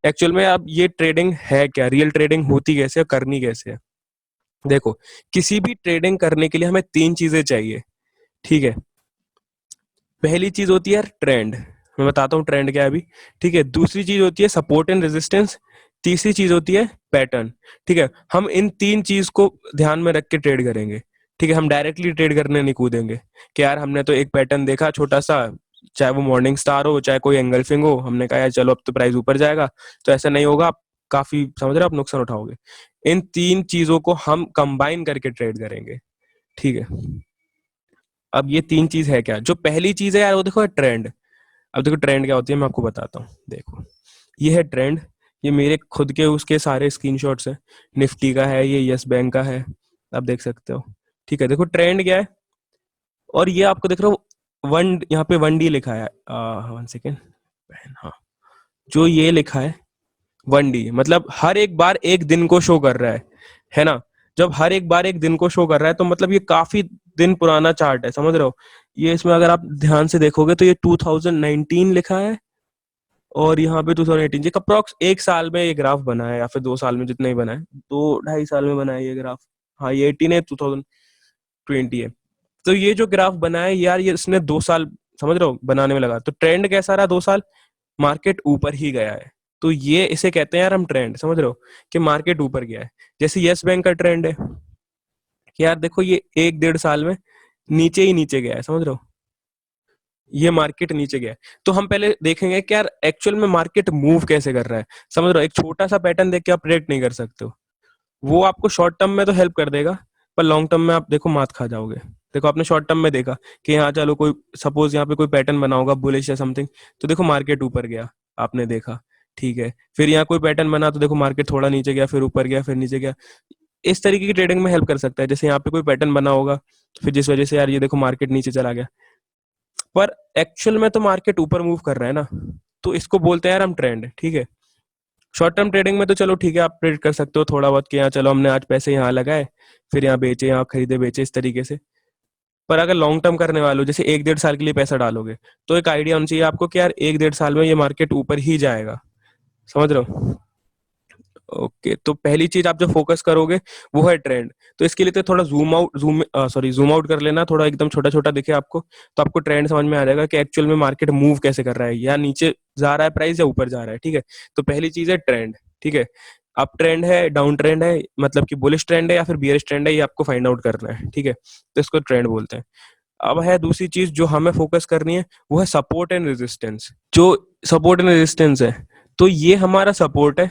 Actual में अब ये ट्रेडिंग है क्या, रियल ट्रेडिंग होती कैसे है, करनी कैसे है। देखो, किसी भी ट्रेडिंग करने के लिए हमें तीन चीजें चाहिए, ठीक है। पहली चीज होती है ट्रेंड, मैं बताता हूँ ट्रेंड क्या है अभी, ठीक है। दूसरी चीज होती है सपोर्ट एंड रेजिस्टेंस। तीसरी चीज होती है पैटर्न, ठीक है। हम इन तीन चीज को ध्यान में रख के ट्रेड करेंगे, ठीक है। हम डायरेक्टली ट्रेड करने नहीं कूदेंगे कि यार हमने तो एक पैटर्न देखा छोटा सा, चाहे वो मॉर्निंग स्टार हो चाहे कोई एंगल्फिंग हो, हमने कहा यार चलो अब तो प्राइस ऊपर जाएगा, तो ऐसा नहीं होगा। आप काफी समझ रहे हो, आप नुकसान उठाओगे। इन तीन चीजों को हम कंबाइन करके ट्रेड करेंगे, ठीक है। अब ये तीन चीज है क्या, जो पहली चीज है यार वो देखो ट्रेंड। अब देखो ट्रेंड क्या होती है, मैं आपको बताता हूँ। देखो, ये है ट्रेंड, ये मेरे खुद के उसके सारे स्क्रीनशॉट्स हैं। निफ्टी का है, ये यस बैंक का है, आप देख सकते हो, ठीक है। देखो ट्रेंड क्या है, और ये आपको देख रहे हो वन, यहाँ पे 1D लिखा है, 1 सेकेंड, हाँ, जो ये लिखा है 1D, मतलब हर एक बार एक दिन को शो कर रहा है ना। जब हर एक बार एक दिन को शो कर रहा है तो मतलब ये काफी दिन पुराना चार्ट है, समझ रहे हो। ये इसमें अगर आप ध्यान से देखोगे तो ये 2019 लिखा है, और यहाँ पे 2018, जी अप्रोक्स एक साल में ये ग्राफ बना है, या फिर 2 साल में, जितना ही बना है, 2 ढाई साल में बना है ये ग्राफ। हाँ, ये 18 है, 2020 है। तो ये जो ग्राफ बना है यार, ये इसने 2 साल, समझ रहे हो, बनाने में लगा। तो ट्रेंड कैसा रहा 2 साल, मार्केट ऊपर ही गया है। तो ये इसे कहते हैं यार हम ट्रेंड, समझ रहे हो, कि मार्केट ऊपर गया है। जैसे यस बैंक का ट्रेंड है कि यार देखो ये 1 डेढ़ साल में नीचे ही नीचे गया है, समझ रहे हो, ये मार्केट नीचे गया है। तो हम पहले देखेंगे कि यार एक्चुअल में मार्केट मूव कैसे कर रहा है, समझ रहे हो। एक छोटा सा पैटर्न देख के आप प्रेडिक्ट नहीं कर सकते हो, वो आपको शॉर्ट टर्म में तो हेल्प कर देगा, पर लॉन्ग टर्म में आप देखो मात खा जाओगे। देखो आपने शॉर्ट टर्म में देखा कि यहाँ चलो कोई, सपोज यहाँ पे कोई पैटर्न बना होगा बुलिश या समथिंग, तो देखो मार्केट ऊपर गया, आपने देखा, ठीक है। फिर यहाँ कोई पैटर्न बना तो देखो मार्केट थोड़ा नीचे गया, फिर ऊपर गया, फिर नीचे गया। इस तरीके की ट्रेडिंग में हेल्प कर सकता है। जैसे यहाँ पे कोई पैटर्न बना होगा, फिर जिस वजह से यार ये देखो मार्केट नीचे चला गया, पर एक्चुअल में तो मार्केट ऊपर मूव कर रहा है ना, तो इसको बोलते हैं यार हम ट्रेंड, ठीक है। शॉर्ट टर्म ट्रेडिंग में तो चलो ठीक है, आप ट्रेड कर सकते हो थोड़ा बहुत कि यहाँ चलो हमने आज पैसे यहाँ लगाए, फिर यहाँ बेचे, यहाँ खरीदे बेचे, इस तरीके से। पर अगर लॉन्ग टर्म करने वाले हो, जैसे 1 डेढ़ साल के लिए पैसा डालोगे, तो एक आइडिया होना चाहिए आपको कि यार 1 डेढ़ साल में ये मार्केट ऊपर ही जाएगा, समझ रहे हो। ओके, तो पहली चीज आप जो फोकस करोगे वो है ट्रेंड। तो इसके लिए तो थोड़ा जूम आउट कर लेना, थोड़ा एकदम छोटा छोटा दिखे आपको, तो आपको ट्रेंड समझ में आ जाएगा कि एक्चुअल में मार्केट मूव कैसे कर रहा है, या नीचे जा रहा है प्राइस या ऊपर जा रहा है, ठीक है। तो पहली चीज है ट्रेंड, ठीक है। अप ट्रेंड है, डाउन ट्रेंड है, मतलब कि बुलिश ट्रेंड है या फिर बियरिश ट्रेंड है, ये आपको फाइंड आउट करना है, ठीक है। तो इसको ट्रेंड बोलते हैं। अब है दूसरी चीज जो हमें फोकस करनी है, वो है सपोर्ट एंड रेजिस्टेंस। जो सपोर्ट एंड रेजिस्टेंस है, तो ये हमारा सपोर्ट है,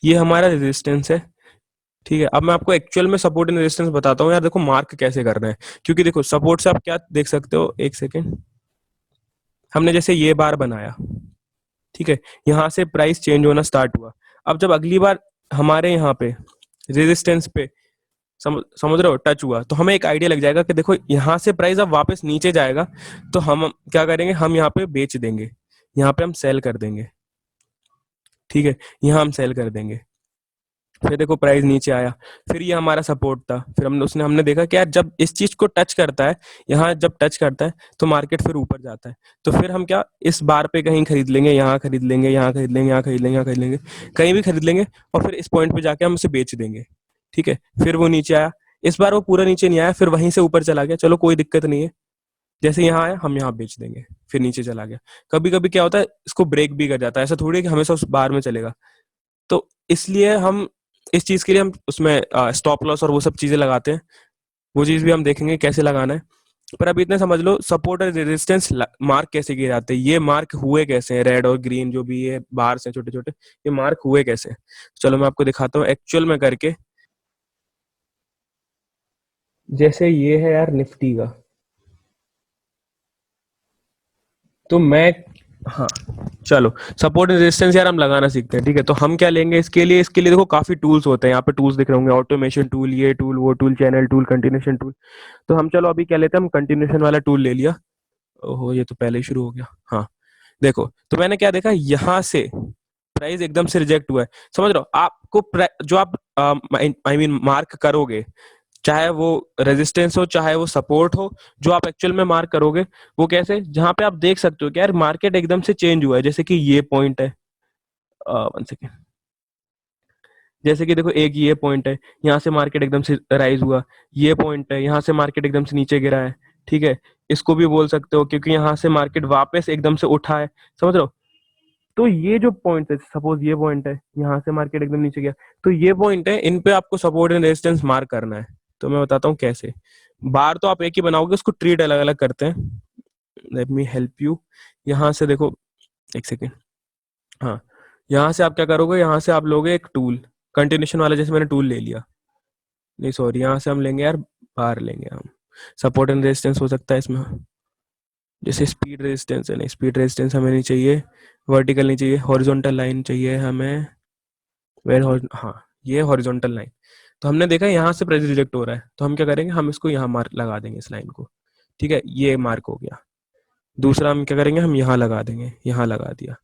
ये हमारा रेजिस्टेंस है, ठीक है। अब मैं आपको एक्चुअल में सपोर्ट एंड रेजिस्टेंस बताता हूँ यार, देखो मार्क कैसे करना है। क्योंकि देखो सपोर्ट से आप क्या देख सकते हो, 1 सेकेंड, हमने जैसे ये बार बनाया, ठीक है, यहाँ से प्राइस चेंज होना स्टार्ट हुआ। अब जब अगली बार हमारे यहाँ पे रेजिस्टेंस पे समझ रहे हो टच हुआ, तो हमें एक आइडिया लग जाएगा कि देखो यहाँ से प्राइस अब वापस नीचे जाएगा, तो हम क्या करेंगे, हम यहाँ पे बेच देंगे, यहाँ पे हम सेल कर देंगे, ठीक है, यहाँ हम सेल कर देंगे। फिर देखो प्राइस नीचे आया, फिर ये हमारा सपोर्ट था, फिर हमने देखा कि यार जब इस चीज को टच करता है, यहाँ जब टच करता है तो मार्केट फिर ऊपर जाता है। तो फिर हम क्या इस बार पे कहीं खरीद लेंगे, यहाँ खरीद लेंगे, यहाँ खरीद लेंगे, यहाँ खरीद लेंगे, यहाँ खरीद लेंगे, कहीं भी खरीद लेंगे, और फिर इस पॉइंट पे जाके हम उसे बेच देंगे, ठीक है। फिर वो नीचे आया, इस बार वो पूरा नीचे नहीं आया, फिर वहीं से ऊपर चला गया, चलो कोई दिक्कत नहीं है, जैसे यहाँ आया हम यहाँ बेच देंगे, फिर नीचे चला गया। कभी कभी क्या होता है, इसको ब्रेक भी कर जाता है, ऐसा थोड़ी है कि हमेशा उस बार में चलेगा। तो इसलिए हम इस चीज के लिए हम उसमें स्टॉप लॉस और वो सब चीजें लगाते हैं, वो चीज भी हम देखेंगे कैसे लगाना है। पर अब इतने समझ लो, सपोर्ट और रेजिस्टेंस मार्क कैसे किए जाते हैं, ये मार्क हुए कैसे हैं, रेड और ग्रीन जो भी ये बार से छोटे छोटे, ये मार्क हुए कैसे हैं। चलो मैं आपको दिखाता हूँ एक्चुअल में करके। जैसे ये है यार निफ्टी का, तो मैं, हाँ, चलो सपोर्ट एंड रेजिस्टेंस यार हम लगाना सीखते हैं, ठीक है। तो हम क्या लेंगे इसके लिए देखो काफी टूल्स होते हैं, यहाँ पे टूल्स दिख रहे होंगे, ऑटोमेशन टूल, ये टूल, वो tool, channel tool, continuation tool. तो हम चलो अभी क्या लेते हैं, हम कंटिन्यूशन वाला टूल ले लिया। ओहो, ये तो पहले ही शुरू हो गया, हाँ। देखो तो मैंने क्या देखा, यहाँ से प्राइस एकदम से रिजेक्ट हुआ है, समझ रहे हो। आपको जो आप आई मीन मार्क करोगे, चाहे वो रेजिस्टेंस हो चाहे वो सपोर्ट हो, जो आप एक्चुअल में मार्क करोगे, वो कैसे, जहां पे आप देख सकते हो कि यार मार्केट एकदम से चेंज हुआ है, जैसे कि ये पॉइंट है, वन सेकेंड, जैसे कि देखो एक ये पॉइंट है, यहाँ से मार्केट एकदम से राइज हुआ, ये पॉइंट है, यहाँ से मार्केट एकदम से नीचे गिरा है, ठीक है, इसको भी बोल सकते हो क्योंकि यहाँ से मार्केट वापस एकदम से उठा है, समझ रहे हो। तो ये जो पॉइंट है, सपोज ये पॉइंट है, यहाँ से मार्केट एकदम नीचे गया, तो ये पॉइंट है, इन पे आपको सपोर्ट एंड रेजिस्टेंस मार्क करना है। तो मैं बताता हूँ कैसे। बार तो आप एक ही बनाओगे, उसको ट्रीट अलग अलग करते हैं। Let me help you. यहाँ से देखो, एक सेकेंड, हाँ, यहाँ से आप क्या करोगे, यहाँ से आप लोगे एक टूल, कंटिन्यूशन वाला, जैसे मैंने टूल ले लिया, नहीं सॉरी, यहाँ से हम लेंगे यार, बार लेंगे हम, सपोर्ट एंड रेजिस्टेंस हो सकता है इसमें, जैसे स्पीड रेजिस्टेंस है, नहीं स्पीड रेजिस्टेंस हमें नहीं चाहिए, वर्टिकल नहीं चाहिए, हॉरिजॉन्टल लाइन चाहिए हमें, हाँ, ये हॉरिजॉन्टल लाइन। तो हमने देखा यहाँ से प्राइस रिजेक्ट हो रहा है, तो हम क्या करेंगे, हम इसको यहाँ मार्क लगा देंगे इस लाइन को, ठीक है, ये मार्क हो गया। दूसरा हम क्या करेंगे, हम यहाँ लगा देंगे, यहाँ लगा दिया।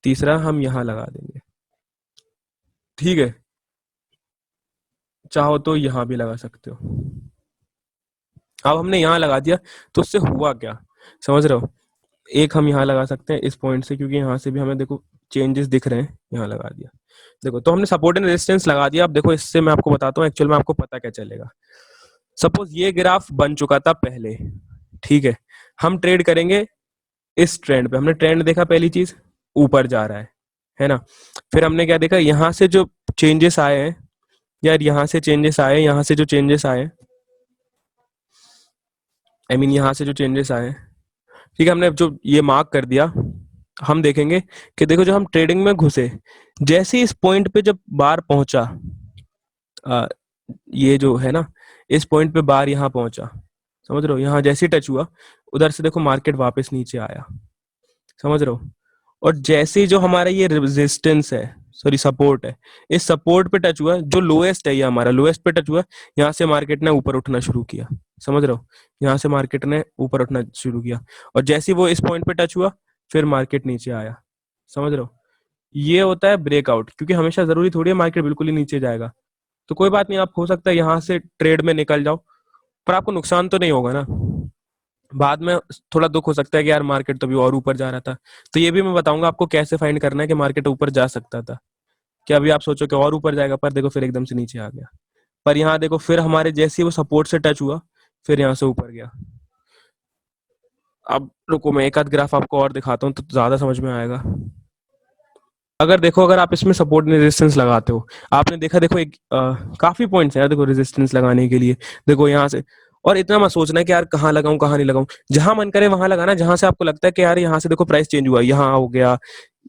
तीसरा हम यहाँ लगा देंगे, ठीक है, चाहो तो यहाँ भी लगा सकते हो। अब हमने यहाँ लगा दिया, तो उससे हुआ क्या, समझ रहे हो। एक हम यहाँ लगा सकते हैं इस पॉइंट से, क्योंकि यहाँ से भी हमें देखो चेंजेस दिख रहे हैं, यहाँ लगा दिया। देखो, तो हमने सपोर्ट एंड रेजिस्टेंस लगा दिया। अब देखो, इससे मैं आपको बताता हूँ एक्चुअल में आपको पता क्या चलेगा। सपोज ये ग्राफ बन चुका था पहले, ठीक है, हम ट्रेड करेंगे इस ट्रेंड पे। हमने ट्रेंड देखा, पहली चीज ऊपर जा रहा है ना। फिर हमने क्या देखा, यहाँ से जो चेंजेस आए हैं यार, यहाँ से चेंजेस आए, यहाँ से जो चेंजेस आए, आई मीन यहाँ से जो चेंजेस आए, ठीक है, हमने जो ये मार्क कर दिया। हम देखेंगे कि देखो, जब हम ट्रेडिंग में घुसे, जैसे इस पॉइंट पे जब बार पहुंचा, ये जो है ना, इस पॉइंट पे बार यहाँ पहुंचा, समझ रहे हो, यहाँ जैसे टच हुआ, उधर से देखो मार्केट वापस नीचे आया, समझ रहे हो। और जैसे ही जो हमारा ये रेजिस्टेंस है, सॉरी सपोर्ट है, इस सपोर्ट पे टच हुआ, जो लोएस्ट है, ये हमारा लोएस्ट पे टच हुआ, यहाँ से मार्केट ने ऊपर उठना शुरू किया, समझ रहे हो, यहाँ से मार्केट ने ऊपर उठना शुरू किया। और जैसे ही वो इस पॉइंट पे टच हुआ, फिर मार्केट नीचे आया, समझ रहे हो। ये होता है ब्रेकआउट, क्योंकि हमेशा जरूरी थोड़ी है मार्केट बिल्कुल ही नीचे जाएगा। तो कोई बात नहीं, आप हो सकता है यहाँ से ट्रेड में निकल जाओ, पर आपको नुकसान तो नहीं होगा ना। बाद में थोड़ा दुख हो सकता है कि यार मार्केट तो अभी और ऊपर जा रहा था। तो ये भी मैं बताऊंगा आपको कैसे फाइंड करना है कि मार्केट ऊपर जा सकता था, कि अभी आप सोचो कि और ऊपर जाएगा, पर देखो फिर एकदम से नीचे आ गया। पर यहाँ देखो, फिर हमारे जैसे ही वो सपोर्ट से टच हुआ, फिर यहाँ से ऊपर गया। अब रुको, मैं एक आध ग्राफ आपको और दिखाता हूँ तो ज्यादा समझ में आएगा। अगर देखो, अगर आप इसमें सपोर्ट रेजिस्टेंस लगाते हो, आपने देखा, देखो एक काफी पॉइंट्स है यार, देखो रेजिस्टेंस लगाने के लिए। देखो यहाँ से, और इतना मत सोचना कि यार कहाँ लगाऊं कहाँ नहीं लगाऊं, जहां मन करे वहां लगाना, जहां से आपको लगता है कि यार यहाँ से देखो प्राइस चेंज हुआ, यहाँ हो गया,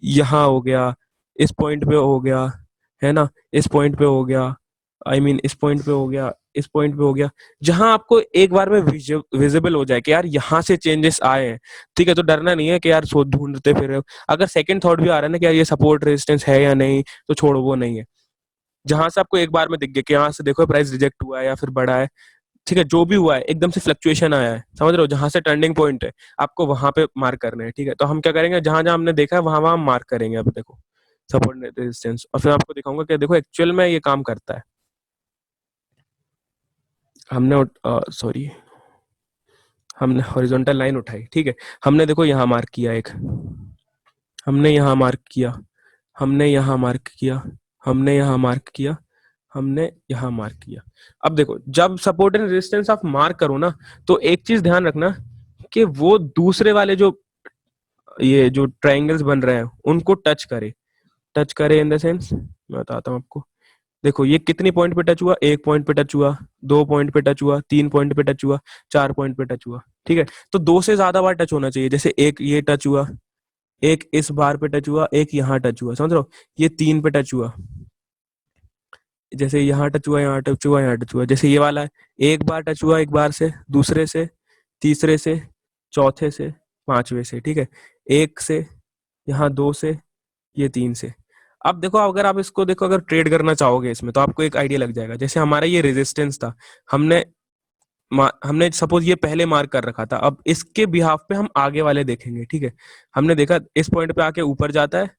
यहाँ हो गया, इस पॉइंट पे हो गया, है ना, इस पॉइंट पे हो गया, आई मीन इस पॉइंट पे हो गया, इस पॉइंट पे हो गया, जहां आपको एक बार में विजिबल हो जाए कि यार यहाँ से चेंजेस आए हैं, ठीक है, तो डरना नहीं है कि यार सो ढूंढते फिर। अगर सेकंड थॉट भी आ रहा है ना कि यार ये सपोर्ट रेजिस्टेंस है या नहीं, तो छोड़ो, वो नहीं है। जहां से आपको एक बार में दिख गया कि यहाँ से देखो प्राइस रिजेक्ट हुआ है या फिर बढ़ा है, ठीक है, जो भी हुआ है, एकदम से फ्लक्चुएशन आया है, समझ रहे हो, जहां से टर्निंग पॉइंट है, आपको वहां पे मार्क करना है, ठीक है। तो हम क्या करेंगे, जहां जहां हमने देखा है वहां वहां मार्क करेंगे। अब देखो सपोर्ट रेजिस्टेंस, और फिर आपको दिखाऊंगा कि देखो एक्चुअल में ये काम करता है। हमने सॉरी, हमने हॉरिजॉन्टल लाइन उठाई, ठीक है, हमने देखो यहाँ मार्क किया एक, हमने यहाँ मार्क किया, हमने यहाँ मार्क किया, हमने यहाँ मार्क किया, हमने यहाँ मार्क किया। अब देखो, जब सपोर्ट एंड रेजिस्टेंस आप मार्क करो ना, तो एक चीज ध्यान रखना कि वो दूसरे वाले जो ये जो ट्रायंगल्स बन रहे हैं उनको टच करे। टच करे इन द सेंस, मैं बताता हूँ आपको। देखो ये कितनी पॉइंट पे टच हुआ, एक पॉइंट पे टच हुआ, दो पॉइंट पे टच हुआ, तीन पॉइंट पे टच हुआ, चार पॉइंट पे टच हुआ, ठीक है। तो दो से ज्यादा बार टच होना चाहिए, जैसे एक ये टच हुआ, एक इस बार पे टच हुआ, एक यहाँ टच हुआ, समझ रहे हो, ये तीन पे टच हुआ, जैसे यहाँ टच हुआ, यहाँ टच हुआ, यहाँ टच हुआ, जैसे ये वाला है, एक बार टच हुआ, एक बार से, दूसरे से, तीसरे से, चौथे से, पांचवे से, ठीक है, एक से, यहाँ दो से, ये तीन से। अब देखो, अगर आप इसको देखो, अगर ट्रेड करना चाहोगे इसमें, तो आपको एक आइडिया लग जाएगा। जैसे हमारा ये रेजिस्टेंस था, हमने हमने सपोज ये पहले मार्क कर रखा था, अब इसके बिहाफ पे हम आगे वाले देखेंगे, ठीक है। हमने देखा इस पॉइंट पे आके ऊपर जाता है,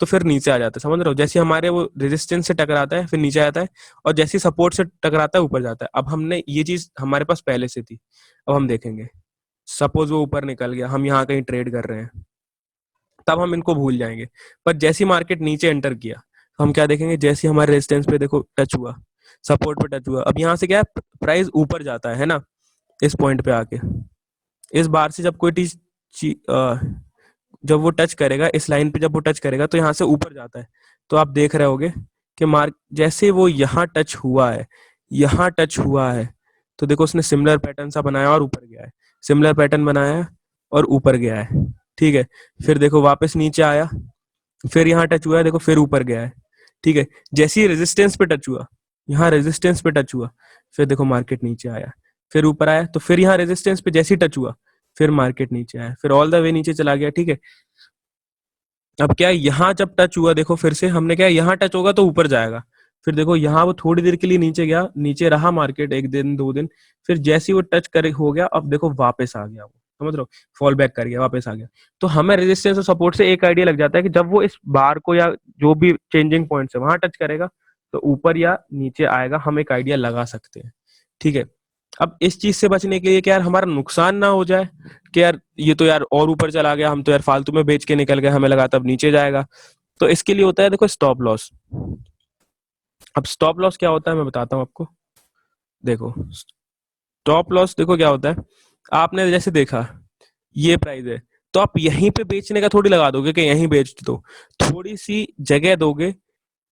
तो फिर नीचे आ जाता है, समझ रहे हो, जैसे हमारे वो रेजिस्टेंस से टकराता है फिर नीचे आता है, और जैसे सपोर्ट से टकराता है ऊपर जाता है। अब हमने ये चीज हमारे पास पहले से थी, अब हम देखेंगे, सपोज वो ऊपर निकल गया, हम यहाँ कहीं ट्रेड कर रहे हैं, तब हम इनको भूल जाएंगे। पर जैसी मार्केट नीचे एंटर किया तो हम क्या देखेंगे, जैसे हमारे रेजिस्टेंस पे देखो टच हुआ, सपोर्ट पे टच हुआ, अब यहाँ से क्या है, प्राइस ऊपर जाता है ना, इस पॉइंट पे आके इस बार से जब कोई जब वो टच करेगा इस लाइन पे, जब वो टच करेगा तो यहाँ से ऊपर जाता है। तो आप देख रहे होगे कि मार्क जैसे वो यहाँ टच हुआ है, यहाँ टच हुआ है, तो देखो उसने सिमिलर पैटर्न सा बनाया और ऊपर गया है, सिमिलर पैटर्न बनाया है और ऊपर गया है। ठीक है, फिर देखो वापस नीचे आया, फिर यहाँ टच हुआ है, देखो फिर ऊपर गया है। ठीक है, जैसे ही रेजिस्टेंस पे टच हुआ, यहाँ रेजिस्टेंस पे टच हुआ, फिर देखो मार्केट नीचे आया, फिर ऊपर आया, तो फिर यहाँ रेजिस्टेंस पे जैसे ही टच हुआ, फिर मार्केट नीचे आया, फिर ऑल द वे नीचे चला गया। ठीक है, अब क्या है, यहाँ जब टच हुआ, देखो फिर से हमने क्या, यहाँ टच होगा तो ऊपर जाएगा, फिर देखो यहाँ वो थोड़ी देर के लिए नीचे गया, नीचे रहा मार्केट एक दिन दो दिन, फिर जैसे ही वो टच करे हो गया, अब देखो वापस आ गया, वो समझ रहे हो, फॉल बैक कर गया, वापस आ गया। तो हमें रेजिस्टेंस और सपोर्ट से एक आइडिया लग जाता है कि जब वो इस बार को या जो भी चेंजिंग पॉइंट है वहां टच करेगा तो ऊपर या नीचे आएगा, हम एक आइडिया लगा सकते हैं। ठीक है, अब इस चीज से बचने के लिए कि यार हमारा नुकसान ना हो जाए, कि यार ये तो यार और ऊपर चला गया, हम तो यार फालतू में बेच के निकल गए, हमें लगा तब नीचे जाएगा, तो इसके लिए होता है देखो स्टॉप लॉस। अब स्टॉप लॉस क्या होता है मैं बताता हूँ आपको। देखो स्टॉप लॉस देखो क्या होता है, आपने जैसे देखा ये प्राइस है, तो आप यहीं पे बेचने का थोड़ी लगा दोगे कि यहीं बेच दो, थोड़ी सी जगह दोगे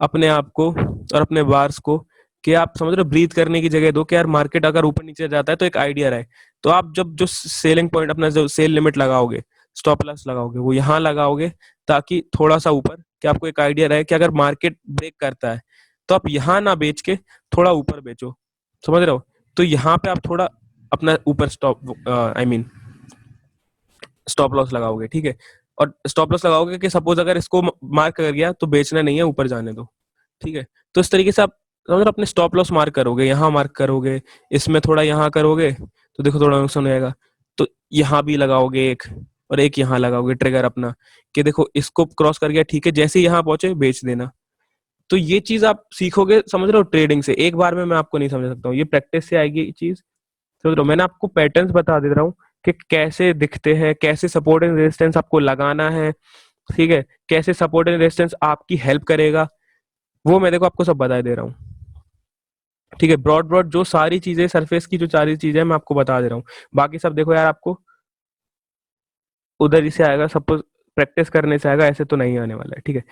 अपने आप को और अपने बार्स को, कि आप समझ रहे हो, ब्रीथ करने की जगह दो, कि यार मार्केट अगर ऊपर नीचे जाता है तो एक आइडिया रहे। तो आप जब जो सेलिंग पॉइंट अपना जो सेल लिमिट लगाओगे, स्टॉप लॉस लगाओगे, वो यहाँ लगाओगे, ताकि थोड़ा सा ऊपर, कि आपको एक आइडिया रहे कि अगर मार्केट ब्रेक करता है तो आप यहाँ ना बेच के थोड़ा ऊपर बेचो, समझ रहे हो। तो यहाँ पे आप थोड़ा अपना ऊपर stop I mean stop loss लगाओगे। ठीक है, और स्टॉप लॉस लगाओगे कि सपोज अगर इसको मार्क कर गया तो बेचना नहीं है, ऊपर जाने दो। ठीक है, तो इस तरीके से आप समझ अपने स्टॉप लॉस मार्क करोगे, यहाँ मार्क करोगे, इसमें थोड़ा यहाँ करोगे, तो देखो थोड़ा नुकसान हो जाएगा, तो यहाँ भी लगाओगे एक, और एक यहाँ लगाओगे ट्रिगर अपना, कि देखो इसको क्रॉस कर गया, ठीक है, जैसे ही यहाँ पहुंचे बेच देना। तो ये चीज आप सीखोगे, समझ रहे हो, ट्रेडिंग से। एक बार में मैं आपको नहीं समझ सकता हूँ, ये प्रैक्टिस से आएगी चीज, समझ रहे हो। मैंने आपको पैटर्न्स बता दे रहा हूँ कि कैसे दिखते हैं, कैसे सपोर्ट एंड रेजिस्टेंस आपको लगाना है। ठीक है, कैसे सपोर्ट एंड रेजिस्टेंस आपकी हेल्प करेगा, वो मैं देखो आपको सब बता दे रहा हूँ। ठीक है, ब्रॉड ब्रॉड जो सारी चीजें, सरफेस की जो सारी चीजें मैं आपको बता दे रहा हूँ, बाकी सब देखो यार आपको उधर ही से आएगा, सपोज प्रैक्टिस करने से आएगा, ऐसे तो नहीं आने वाला है। ठीक है।